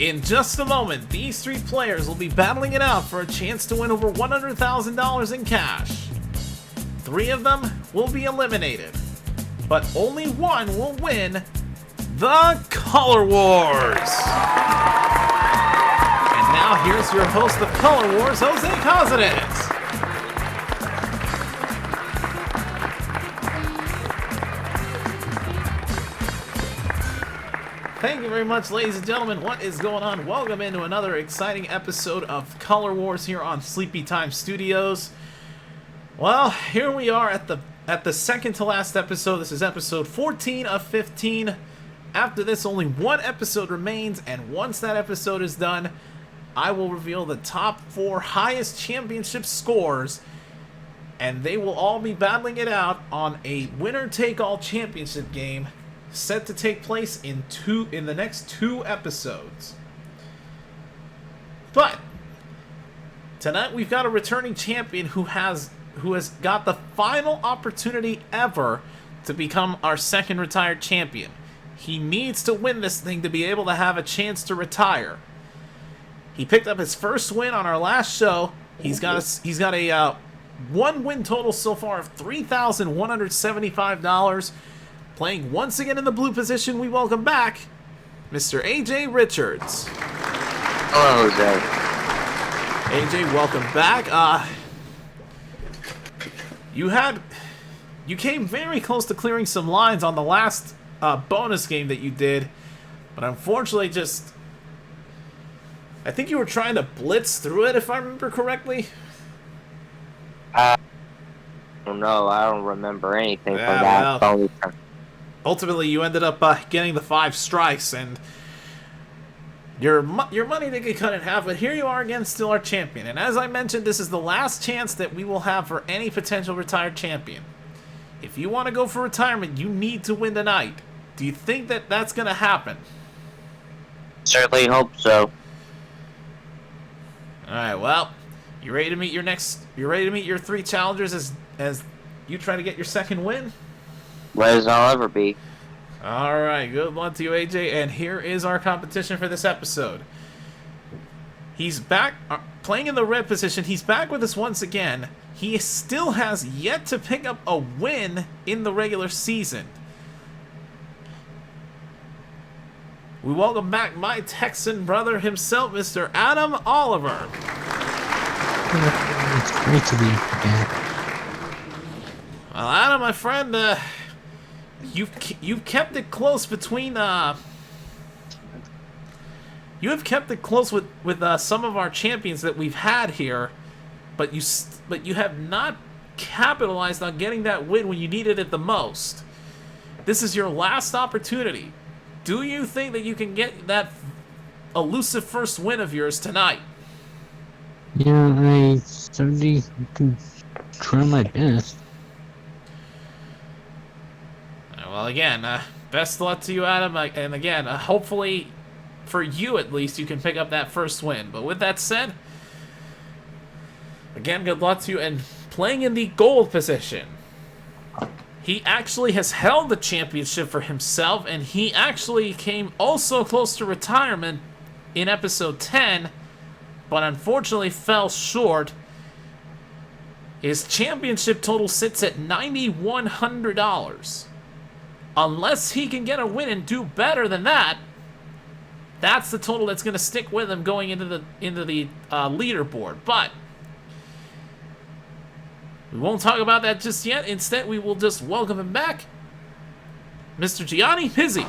In just a moment, these three players will be battling it out for a chance to win over $100,000 in cash. 3 of them will be eliminated, but only one will win the Color Wars. And now here's your host of Color Wars, Jose Cazares. Thank you very much, ladies and gentlemen. What is going on? Welcome into another exciting episode of Color Wars here on Sleepy Time Studios. Well, here we are at the second to last episode. This is episode 14 of 15. After this, only one episode remains, and once that episode is done, I will reveal the top 4 highest championship scores, and they will all be battling it out on a winner-take-all championship game set to take place in the next 2 episodes. But tonight we've got a returning champion who has got the final opportunity ever to become our second retired champion. He needs to win this thing to be able to have a chance to retire. He picked up his first win on our last show. He's got a 1 win total so far of $3,175. Playing once again in the blue position, we welcome back Mr. AJ Richards. Hello, Jose. AJ, welcome back. You came very close to clearing some lines on the last bonus game that you did, but unfortunately I think you were trying to blitz through it, if I remember correctly. No, I don't remember anything from Yeah, that. well, ultimately, you ended up getting the 5 strikes, and your money did get cut in half, but here you are again, still our champion. And as I mentioned, this is the last chance that we will have for any potential retired champion. If you want to go for retirement, you need to win tonight. Do you think that that's going to happen? Certainly hope so. Alright, well, you ready to meet your 3 challengers as you try to get your second win? What as I'll ever be. Alright, good luck to you, AJ, and here is our competition for this episode. He's back, playing in the red position. He's back with us once again. He still has yet to pick up a win in the regular season. We welcome back my Texan brother himself, Mr. Adam Oliver. It's great to be back. Well, Adam, my friend, you've kept it close between you have kept it close with some of our champions that we've had here, but you have not capitalized on getting that win when you needed it the most. This is your last opportunity. Do you think that you can get that elusive first win of yours tonight? Yeah, I certainly can try my best. Well, again, best of luck to you, Adam. And again, hopefully, for you at least, you can pick up that first win. But with that said, again, good luck to you. And playing in the gold position, he actually has held the championship for himself, and he actually came also close to retirement in episode 10, but unfortunately fell short. His championship total sits at $9,100. Unless he can get a win and do better than that, that's the total that's going to stick with him going into the leaderboard. But we won't talk about that just yet. Instead, we will just welcome him back, Mr. Gianni Pizzi.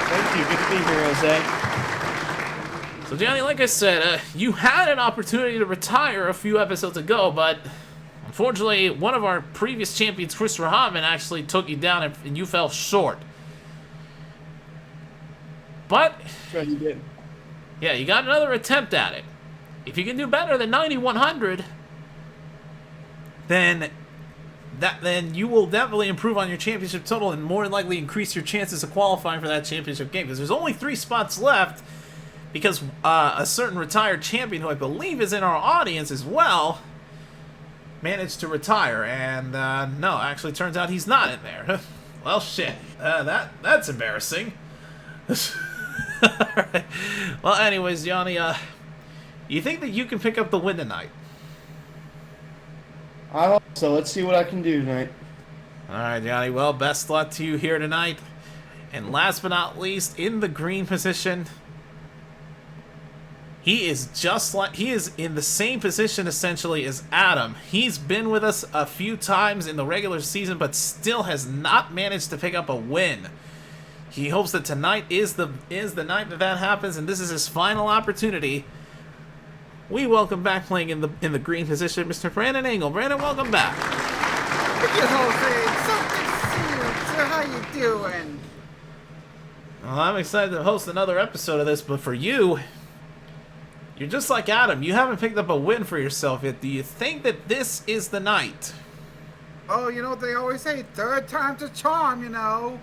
Thank you. Good to be here, Jose. So, Gianni, like I said, you had an opportunity to retire a few episodes ago, but unfortunately, one of our previous champions, Chris Rahman, actually took you down, and you fell short. But Right, you did. yeah, you got another attempt at it. If you can do better than 9,100, then you will definitely improve on your championship total and more than likely increase your chances of qualifying for that championship game. Because there's only 3 spots left, because a certain retired champion, who I believe is in our audience as well, managed to retire. And no, actually turns out he's not in there. Well, shit. That's embarrassing. Alright. Well, anyways, Johnny, you think that you can pick up the win tonight? I hope so. Let's see what I can do tonight. Alright, Johnny, well, best luck to you here tonight. And last but not least, in the green position, he is in the same position essentially as Adam. He's been with us a few times in the regular season, but still has not managed to pick up a win. He hopes that tonight is the night that happens, and this is his final opportunity. We welcome back playing in the green position, Mr. Brandon Engel. Brandon, welcome back. Thank you, Jose. So good to see you. So how you doing? Well, I'm excited to host another episode of this, but for you, you're just like Adam. You haven't picked up a win for yourself yet. Do you think that this is the night? Oh, you know what they always say, third time's a charm, you know.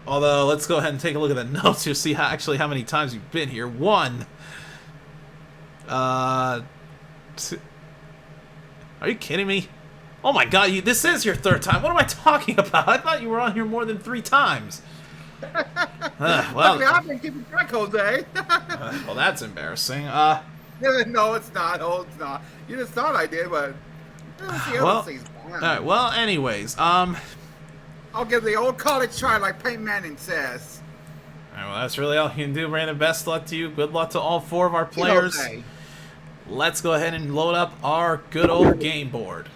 Although, let's go ahead and take a look at the notes here, see how many times you've been here. 1. Are you kidding me? Oh my god, this is your third time. What am I talking about? I thought you were on here more than 3 times. Well, Luckily, I've been keeping track, Jose. well, that's embarrassing. No, it's not. Oh, it's not. You just thought I did, but let's see how Well, this season. alright, well, anyways, I'll give the old college try like Peyton Manning says. alright, well, that's really all you can do, Brandon. Best luck to you. Good luck to all 4 of our players. Jose. Let's go ahead and load up our good old game board.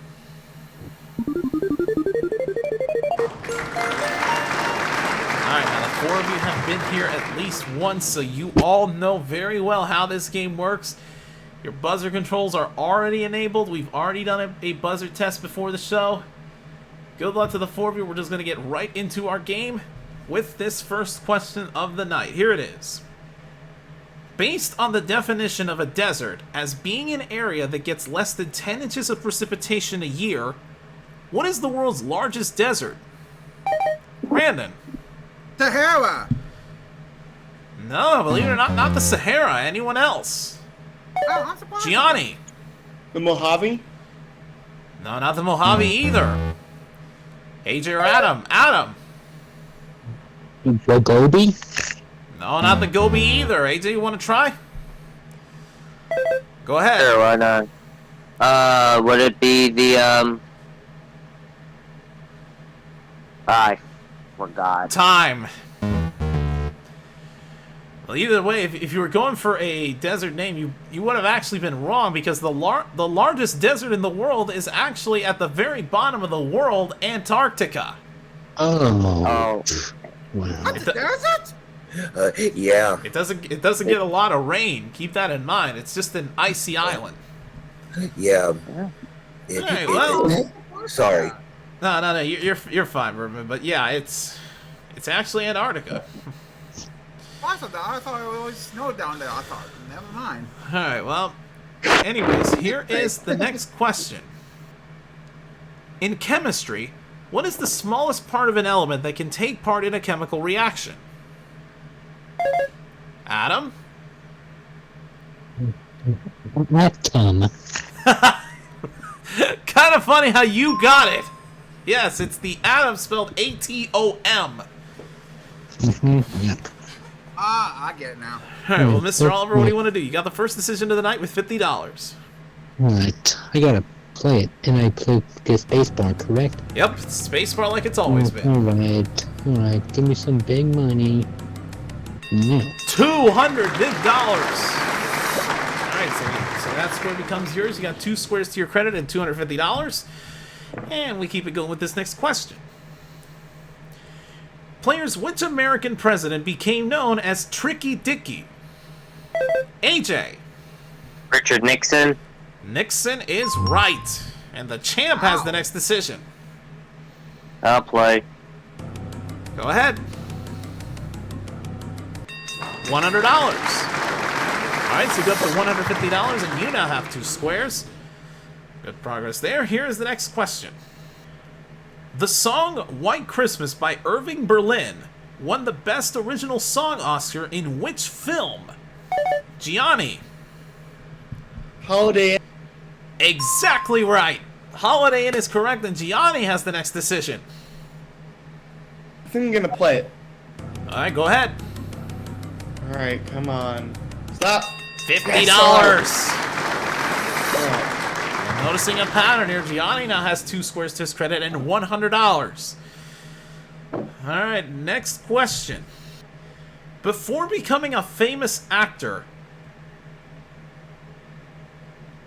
Alright, now the 4 of you have been here at least once, so you all know very well how this game works. Your buzzer controls are already enabled. We've already done a buzzer test before the show. Good luck to the 4 of you. We're just going to get right into our game with this first question of the night. Here it is. Based on the definition of a desert as being an area that gets less than 10 inches of precipitation a year, what is the world's largest desert? Brandon. Sahara. No, believe it or not the Sahara. Anyone else? Oh, I'm surprised. Gianni. The Mojave? No, not the Mojave either. AJ or Adam? Adam. The Gobi? No, not the Gobi either. AJ, you want to try? Go ahead. Sure, why not? Would it be the, I forgot. Time. Well, either way, if you were going for a desert name, you would have actually been wrong, because the largest desert in the world is actually at the very bottom of the world, Antarctica. Oh. Oh, Wow. What's the desert? Yeah, It doesn't get a lot of rain. Keep that in mind. It's just an icy island. yeah. Alright, well, Sorry. no, you're fine, Ruben. But yeah, it's actually Antarctica. I thought it always snowed down there. I thought, never mind. All right, well, anyways, here is the next question. In chemistry, what is the smallest part of an element that can take part in a chemical reaction? Adam? Atom. Kind of funny how you got it. Yes, it's the atom, spelled A-T-O-M. Yep. Ah, I get it now. All right, well, Mr. Oliver, what do you want to do? You got the first decision of the night with $50. Alright, I gotta play it, and I play this spacebar, correct? Yep, spacebar like it's always been. Alright, give me some big money. No. $200 big dollars. All right, so that square becomes yours. You got 2 squares to your credit and $250. And we keep it going with this next question. Players, which American president became known as Tricky Dicky? AJ. Richard Nixon. Nixon is right. And the champ has the next decision. I'll play. Go ahead. $100. Alright, so you go up to $150 and you now have 2 squares. Good progress there. Here is the next question. The song White Christmas by Irving Berlin won the Best Original Song Oscar in which film? Gianni. Holiday. Exactly right. Holiday Inn is correct, and Gianni has the next decision. I think I'm gonna play it. Alright, go ahead. Alright, come on. Stop! $50. Oh, Noticing a pattern here, Gianni now has 2 squares to his credit and $100. Alright, next question. Before becoming a famous actor,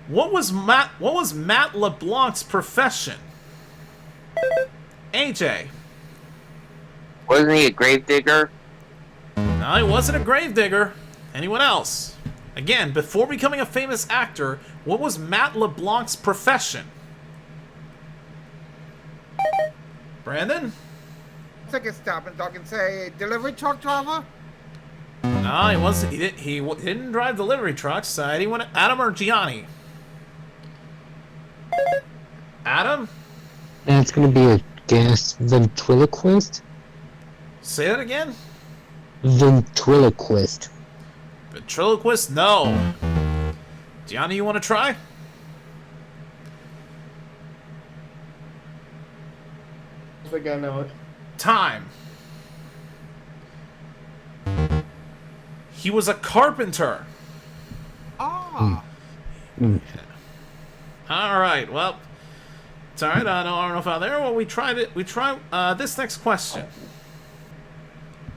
what was Matt LeBlanc's profession? AJ. Wasn't he a gravedigger? No, he wasn't a gravedigger. Anyone else? Again, before becoming a famous actor, what was Matt LeBlanc's profession? Brandon? Take a stop and talk and say, delivery truck driver? No, he wasn't. He didn't drive delivery trucks. Anyone? Adam or Gianni? Adam? That's gonna be a gas ventriloquist? Say that again? Ventriloquist. Ventriloquist? No. Gianni, you want to try? I think I know it. Time. He was a carpenter. Ah. Alright, well. It's alright, I don't know if out there. Well, we tried it. We try this next question.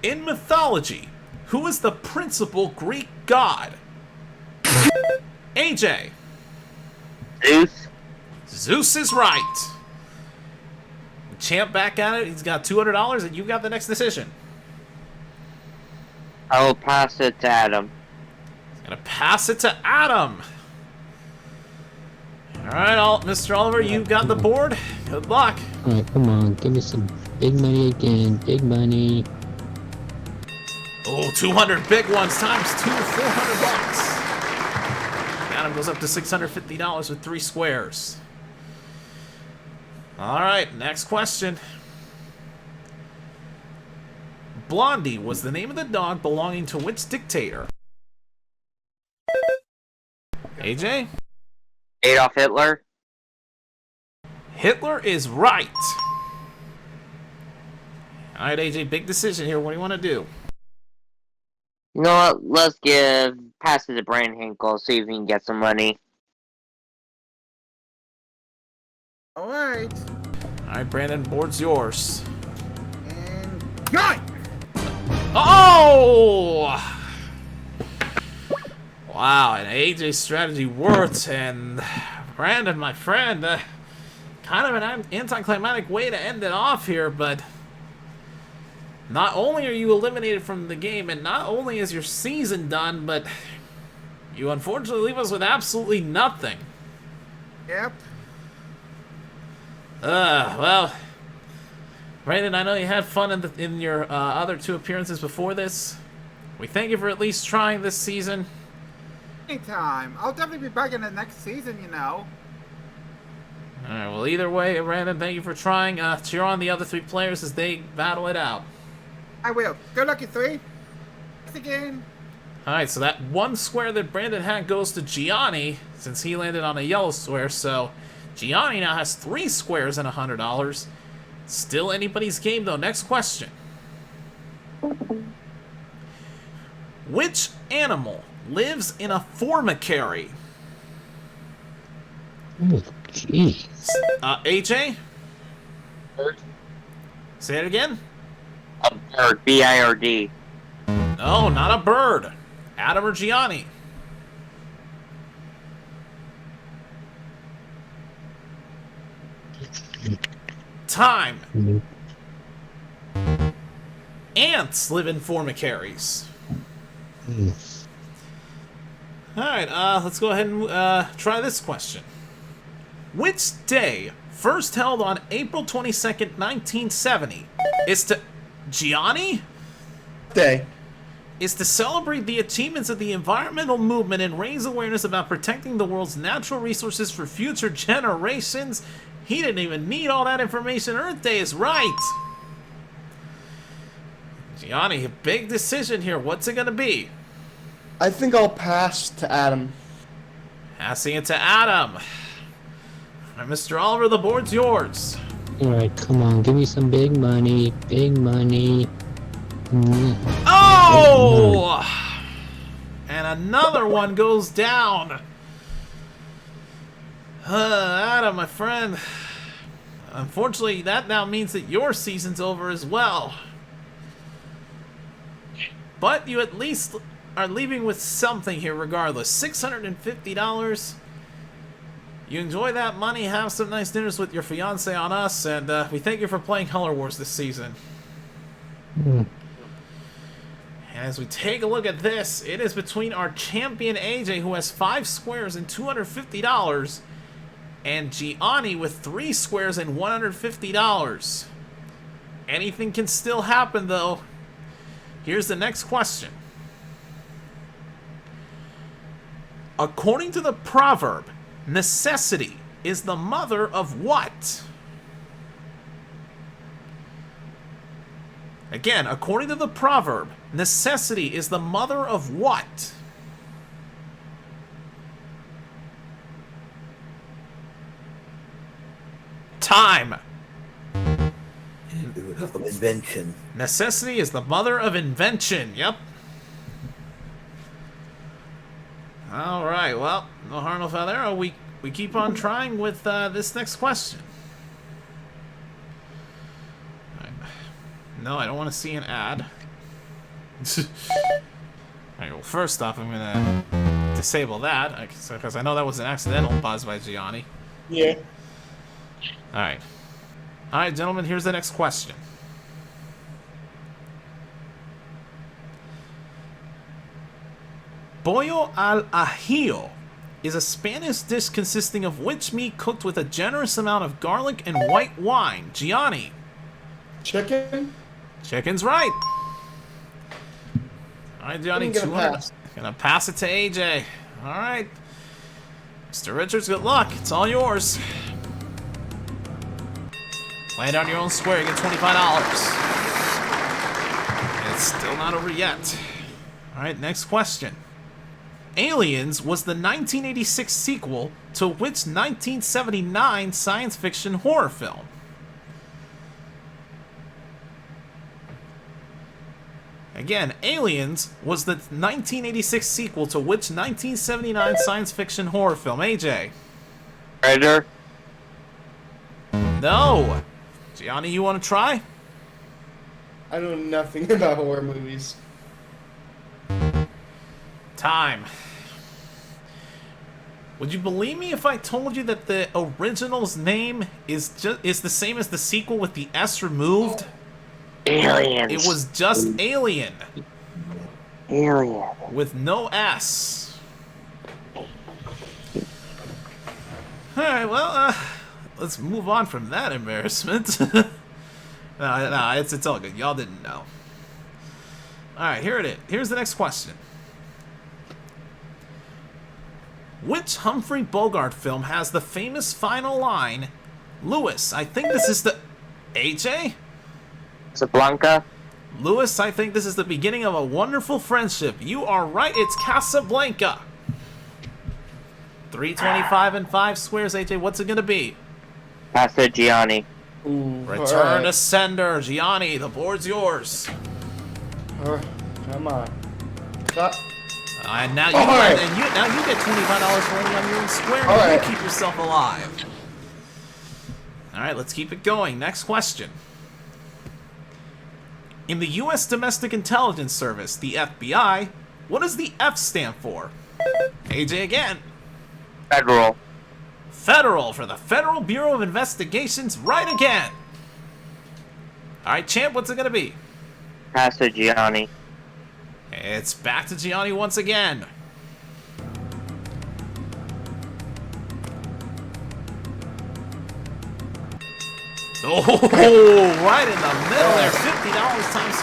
In mythology, who is the principal Greek god? AJ. Zeus? Zeus is right. Champ back at it. He's got $200, and you got the next decision. I will pass it to Adam. He's gonna pass it to Adam. All right, Mr. Oliver, you got the board. Good luck. Alright, come on, give me some big money again. Big money. Oh, 200 big ones times 2, $400. Adam goes up to $650 with 3 squares. All right, next question. Blondie was the name of the dog belonging to which dictator? AJ? Adolf Hitler? Hitler is right. All right, AJ, big decision here. What do you want to do? You know what? Let's pass it to Brian Hinkle, see if we can get some money. All right. All right, Brandon, board's yours. And yoink! Oh! Wow, and AJ's strategy worked, and Brandon, my friend, kind of an anticlimactic way to end it off here, but not only are you eliminated from the game, and not only is your season done, but you unfortunately leave us with absolutely nothing. Yep. Well, Brandon, I know you had fun in your other 2 appearances before this. We thank you for at least trying this season. Anytime. I'll definitely be back in the next season, you know. Alright, well, either way, Brandon, thank you for trying. Cheer on the other 3 players as they battle it out. I will. Good luck, you 3. Thanks again. Alright, so that 1 square that Brandon had goes to Gianni, since he landed on a yellow square, so Gianni now has 3 squares and $100. Still anybody's game, though. Next question. Which animal lives in a formicary? Oh, jeez. AJ? Bird? Say it again? A bird. B-I-R-D. No, not a bird. Adam or Gianni? Time. Ants live in formicaries. Alright, let's go ahead and try this question. Which day, first held on April 22nd, 1970, is to... Gianni? Day. Is to celebrate the achievements of the environmental movement and raise awareness about protecting the world's natural resources for future generations. He didn't even need all that information. Earth Day is right. Gianni, a big decision here. What's it going to be? I think I'll pass to Adam. Passing it to Adam. All right, Mr. Oliver, the board's yours. Alright, come on, give me some big money. Big money. Oh! And another one goes down. Adam, my friend. Unfortunately, that now means that your season's over as well. But you at least are leaving with something here regardless. $650. You enjoy that money, have some nice dinners with your fiance on us, and we thank you for playing Color Wars this season. And as we take a look at this, it is between our champion AJ, who has 5 squares and $250, and Gianni with 3 squares and $150. Anything can still happen, though. Here's the next question. According to the proverb, necessity is the mother of what? Again, according to the proverb, necessity is the mother of what? Time. Of invention. Necessity is the mother of invention. Yep. All right. Well, no harm, no foul there. We keep on trying with this next question. All right. No, I don't want to see an ad. All right. Well, first off, I'm gonna disable that because I know that was an accidental pause by Gianni. Yeah. All right. All right, gentlemen. Here's the next question. Pollo al ajillo is a Spanish dish consisting of which meat cooked with a generous amount of garlic and white wine? Gianni. Chicken? Chicken's right. All right, Gianni. I'm gonna 200. pass. Gonna pass it to AJ. All right. Mr. Richards, good luck. It's all yours. Land on your own square. You get $25. It's still not over yet. All right, next question. Aliens was the 1986 sequel to which 1979 science fiction horror film? Again, Aliens was the 1986 sequel to which 1979 science fiction horror film? AJ? Predator. No. Gianni, you want to try? I know nothing about horror movies. Time. Would you believe me if I told you that the original's name is the same as the sequel with the S removed? Aliens. It was just Alien Alien. with no S. Alright, well, let's move on from that embarrassment. no, it's all good. Y'all didn't know. Alright, here it is. Here's the next question. Which Humphrey Bogart film has the famous final line, Lewis, I think this is the... AJ? Casablanca. Lewis, I think this is the beginning of a wonderful friendship. You are right, it's Casablanca. 325 and 5 squares, AJ. What's it gonna be? Pastor Gianni. Ooh, Return to sender. Gianni, the board's yours. Come on. And now you Alright. now you get $25 for landing on your own square. Alright. You keep yourself alive. Alright, let's keep it going. Next question. In the U.S. Domestic Intelligence Service, the FBI, what does the F stand for? AJ again. Federal. Federal for the Federal Bureau of Investigations. Right again. Alright, champ, what's it gonna be? Pastor Gianni. It's back to Gianni once again. Oh, right in the middle there. $50 times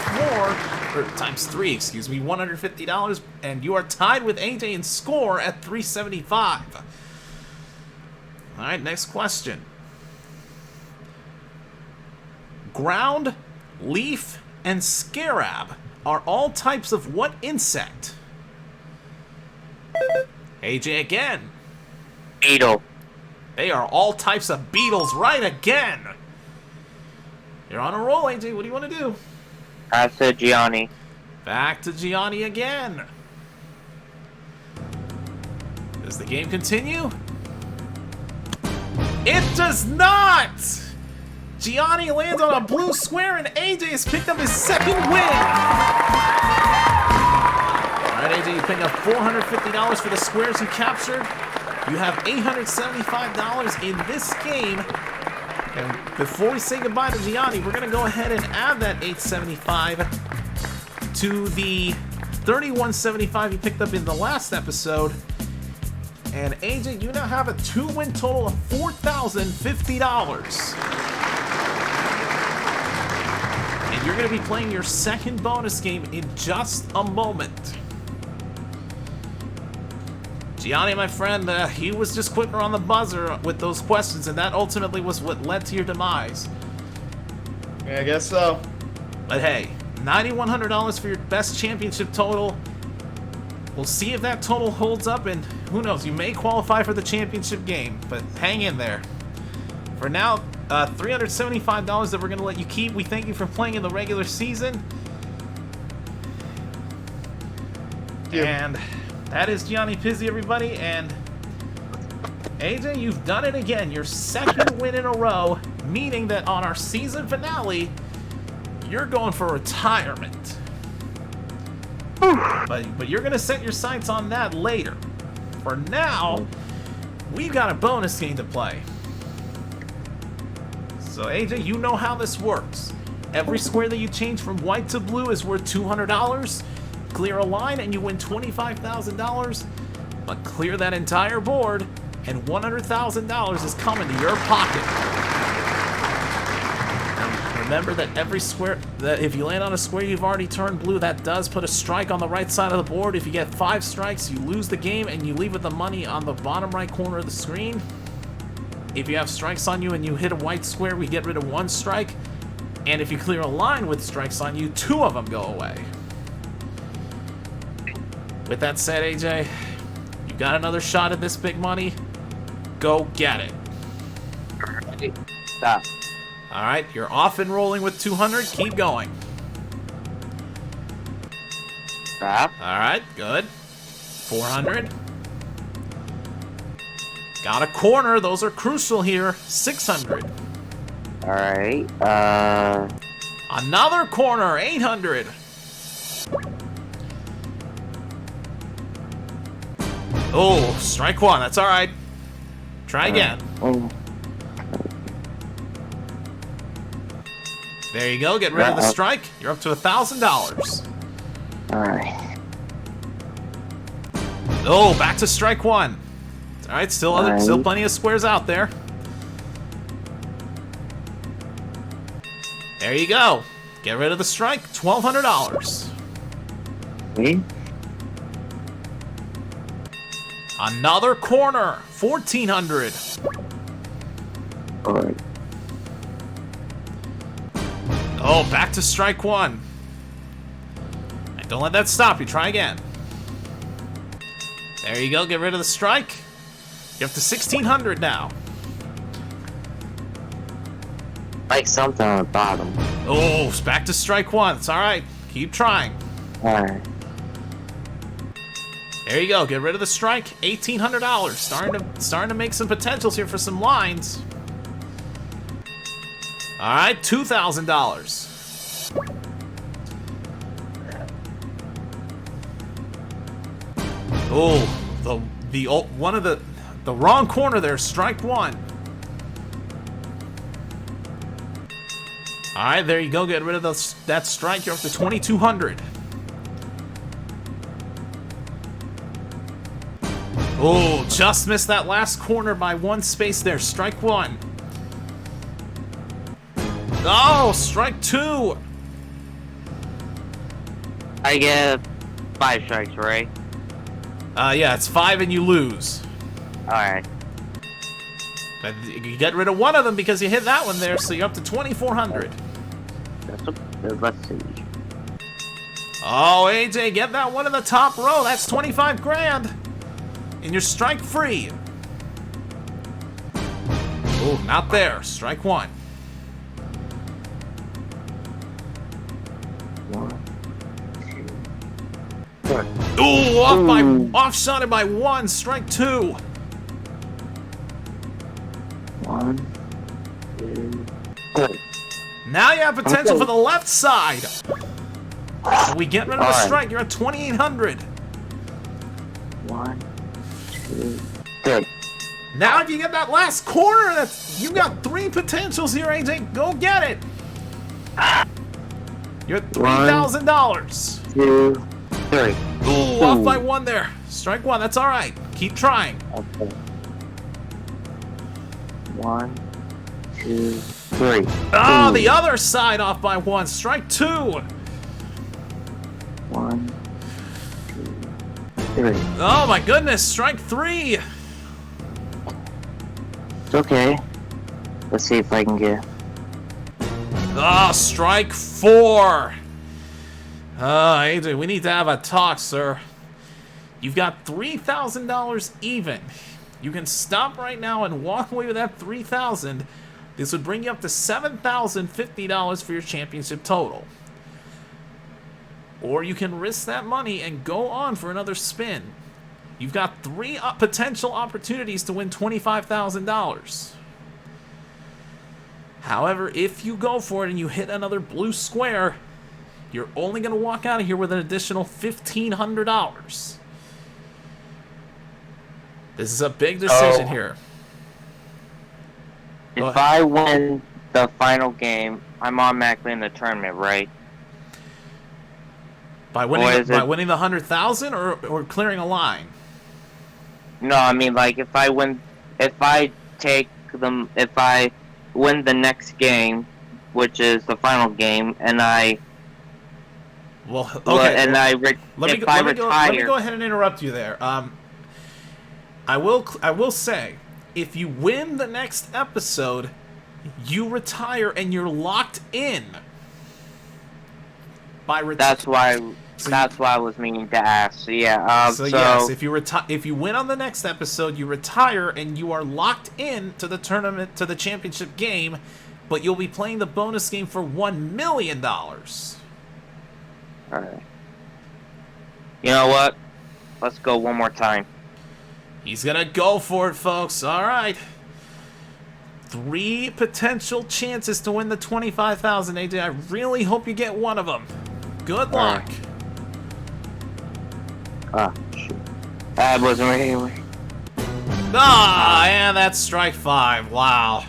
4, or times 3, excuse me, $150, and you are tied with AJ in score at 375. All right, next question. Ground, leaf, and scarab are all types of what insect? AJ again. Beetle. They are all types of beetles. Right again. You're on a roll, AJ. What do you want to do? Pass to Gianni. Back to Gianni again. Does the game continue? It does not! Gianni lands on a blue square and AJ has picked up his second win! Alright, AJ, you pick up $450 for the squares you captured. You have $875 in this game. And before we say goodbye to Gianni, we're going to go ahead and add that $875 to the $31.75 you picked up in the last episode. And AJ, you now have a 2-win total of $4,050. And you're going to be playing your second bonus game in just a moment. Gianni, my friend, he was just quicker on the buzzer with those questions, and that ultimately was what led to your demise. Yeah, I guess so. But hey, $9,100 for your best championship total. We'll see if that total holds up, and who knows, you may qualify for the championship game, but hang in there. For now, $375 that we're going to let you keep. We thank you for playing in the regular season. Yeah. And that is Gianni Pizzi, everybody, and AJ, you've done it again. Your second win in a row, meaning that on our season finale, you're going for retirement. But you're going to set your sights on that later. For now, we've got a bonus game to play. So AJ, you know how this works. Every square that you change from white to blue is worth $200. Clear a line and you win $25,000. But clear that entire board and $100,000 is coming to your pocket. Remember that every square, that if you land on a square you've already turned blue, that does put a strike on the right side of the board. If you get 5 strikes, you lose the game and you leave with the money on the bottom right corner of the screen. If you have strikes on you and you hit a white square, we get rid of 1 strike. And if you clear a line with strikes on you, 2 of them go away. With that said, AJ, you got another shot at this big money. Go get it. Stop. All right, you're off and rolling with 200. Keep going. Stop. All right, good. 400. Got a corner. Those are crucial here. 600. Alright. Another corner. 800. Oh, strike 1. That's all right. Try again. There you go. Get rid of the strike. You're up to $1,000. Alright. Oh, back to strike 1. All right, still plenty of squares out there. There you go. Get rid of the strike. $1,200. See? Another corner. 1,400. Alright. Oh, back to strike 1. And don't let that stop you. Try again. There you go. Get rid of the strike. You're up to 1,600 now. Like something on the bottom. Oh, it's back to strike 1. It's all right. Keep trying. Alright. There you go. Get rid of the strike. $1,800. Starting to make some potentials here for some lines. All right, $2,000. Oh, the wrong corner there. Strike 1. All right, there you go. Get rid of that strike. You're up to 2,200. Oh, just missed that last corner by 1 space there. Strike 1. Oh, strike 2. I get 5 strikes, right? Yeah, it's 5 and you lose. Alright. But you get rid of 1 of them because you hit that one there, so you're up to 2,400. Let's see. Oh, AJ, get that one in the top row. That's 25 grand. And you're strike free. Oh, not there. Strike 1. Ooh, offshotted by 1, strike 2. 1, 2, 3. Now you have potential for the left side. If we get rid of the Alright. strike, you're at 2,800. 1, 2, 3. Now if you get that last corner, you got 3 potentials here, AJ. Go get it. You're at $3,000. 2, 3. Ooh, off by 1 there. Strike 1, that's alright. Keep trying. Okay. 1, 2, 3. Ah, Ooh. the other side off by 1. Strike 2. 1, 2, 3. Oh my goodness, strike 3. It's okay. Let's see if I can get. Ah, strike 4. AJ, we need to have a talk, sir. You've got $3,000 even. You can stop right now and walk away with that $3,000. This would bring you up to $7,050 for your championship total. Or you can risk that money and go on for another spin. You've got 3 potential opportunities to win $25,000. However, if you go for it and you hit another blue square, you're only going to walk out of here with an additional $1,500. This is a big decision here. If I win the final game, I'm automatically in the tournament, right? By winning the 100,000 or clearing a line? No, I mean like if I win the next game, which is the final game, and I okay. let me go ahead and interrupt you there. I will say, if you win the next episode, you retire and you're locked in. That's why I was meaning to ask. So yeah. So yes, if you win on the next episode, you retire and you are locked in to the tournament, to the championship game, but you'll be playing the bonus game for $1 million. Alright. You know what? Let's go one more time. He's gonna go for it, folks. All right. 3 potential chances to win the $25,000, AJ. I really hope you get one of them. Good luck. Ah, shoot. That wasn't really. Ah, and that's strike 5. Wow.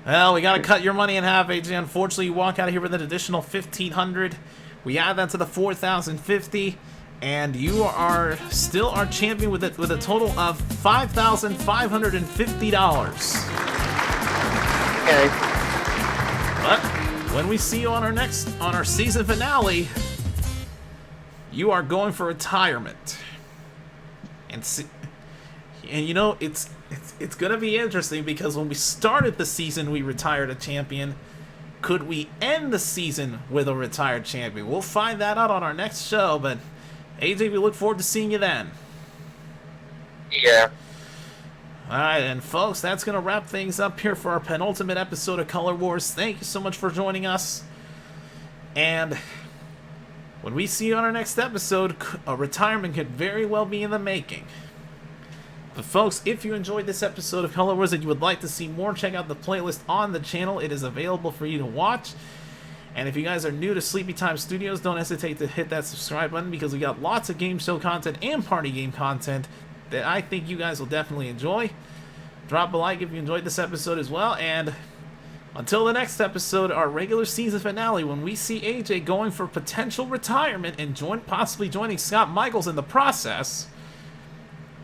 Well, we gotta cut your money in half, AJ. Unfortunately, you walk out of here with an additional $1,500. We add that to the $4,050, and you are still our champion with a total of $5,550. Okay. But when we see you on our season finale, you are going for retirement. And you know, it's gonna be interesting because when we started the season, we retired a champion. Could we end the season with a retired champion? We'll find that out on our next show, but AJ, we look forward to seeing you then. Yeah. Alright, and folks, that's going to wrap things up here for our penultimate episode of Color Wars. Thank you so much for joining us. And when we see you on our next episode, a retirement could very well be in the making. But folks, if you enjoyed this episode of Color Wars and you would like to see more, check out the playlist on the channel. It is available for you to watch. And if you guys are new to Sleepy Time Studios, don't hesitate to hit that subscribe button because we got lots of game show content and party game content that I think you guys will definitely enjoy. Drop a like if you enjoyed this episode as well, and until the next episode, our regular season finale, when we see AJ going for potential retirement and possibly joining Scott Michels in the process,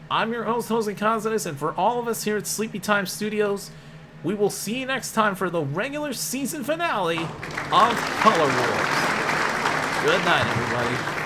I'm your host, Jose Cazades, and for all of us here at Sleepy Time Studios, we will see you next time for the regular season finale of Color Wars. Good night, everybody.